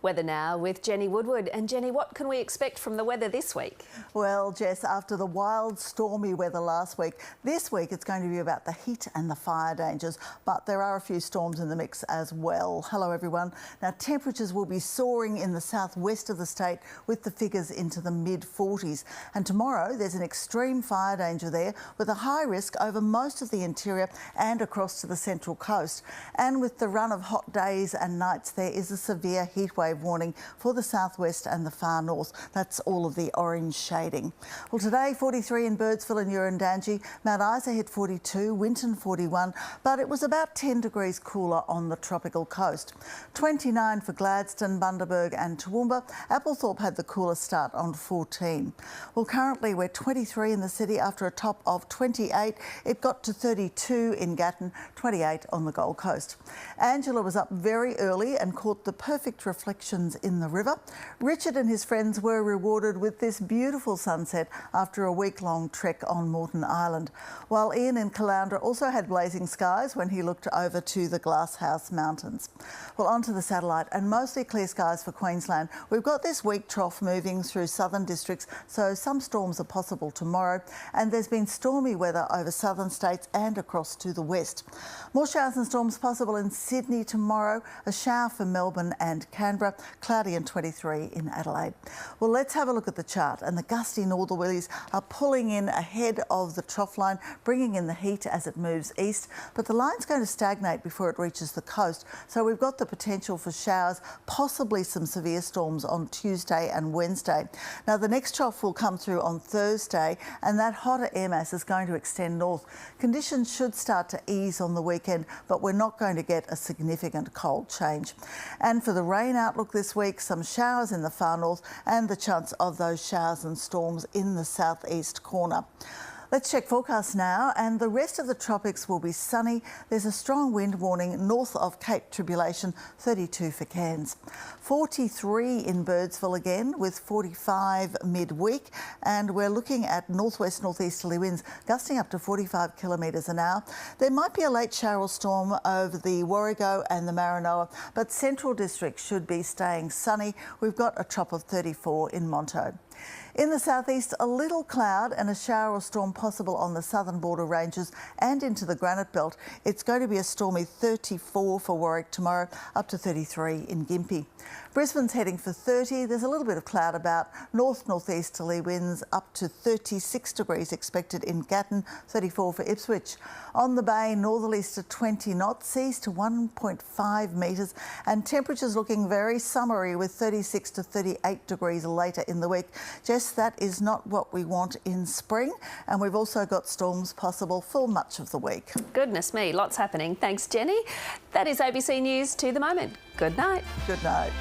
Weather now with Jenny Woodward. And Jenny, what can we expect from the weather this week? Well, Jess, after the wild stormy weather last week, this week it's going to be about the heat and the fire dangers, but there are a few storms in the mix as well. Hello everyone. Now temperatures will be soaring in the southwest of the state with the figures into the mid-40s. And tomorrow there's an extreme fire danger there with a high risk over most of the interior and across to the central coast. And with the run of hot days and nights, there is a severe heatwave warning for the southwest and the far north. That's all of the orange shading. Well, today 43 in Birdsville and Urundangi, Mount Isa hit 42, Winton 41, but it was about 10 degrees cooler on the tropical coast. 29 for Gladstone, Bundaberg and Toowoomba. Applethorpe had the coolest start on 14. Well, currently we're 23 in the city after a top of 28. It got to 32 in Gatton, 28 on the Gold Coast. Angela was up very early and caught the perfect reflections in the river. Richard and his friends were rewarded with this beautiful sunset after a week-long trek on Moreton Island, while Ian in Caloundra also had blazing skies when he looked over to the Glasshouse Mountains. Well, onto the satellite, and mostly clear skies for Queensland. We've got this weak trough moving through southern districts, so some storms are possible tomorrow, and there's been stormy weather over southern states and across to the west. More showers and storms possible in Sydney tomorrow, a shower for Melbourne and Canberra, cloudy and 23 in Adelaide. Well, let's have a look at the chart, and the gusty northerlies are pulling in ahead of the trough line, bringing in the heat as it moves east, but the line's going to stagnate before it reaches the coast, so we've got the potential for showers, possibly some severe storms on Tuesday and Wednesday. Now, the next trough will come through on Thursday, and that hotter air mass is going to extend north. Conditions should start to ease on the weekend, but we're not going to get a significant cold change. And for the rain outlook this week, some showers in the far north and the chance of those showers and storms in the southeast corner. Let's check forecasts now, and the rest of the tropics will be sunny. There's a strong wind warning north of Cape Tribulation, 32 for Cairns. 43 in Birdsville again, with 45 midweek, and we're looking at northwest northeasterly winds gusting up to 45 kilometres an hour. There might be a late shower or storm over the Warrego and the Maranoa, but central districts should be staying sunny. We've got a top of 34 in Monto. In the southeast, a little cloud and a shower or storm possible on the southern border ranges and into the granite belt. It's going to be a stormy 34 for Warwick tomorrow, up to 33 in Gympie. Brisbane's heading for 30. There's a little bit of cloud about. North-northeasterly winds up to 36 degrees expected in Gatton, 34 for Ipswich. On the bay, northerlies to 20 knots, seas to 1.5 metres, and temperatures looking very summery with 36 to 38 degrees later in the week. Jess, that is not what we want in spring, and we've also got storms possible for much of the week. Goodness me, lots happening. Thanks, Jenny. That is ABC News to the moment. Good night. Good night.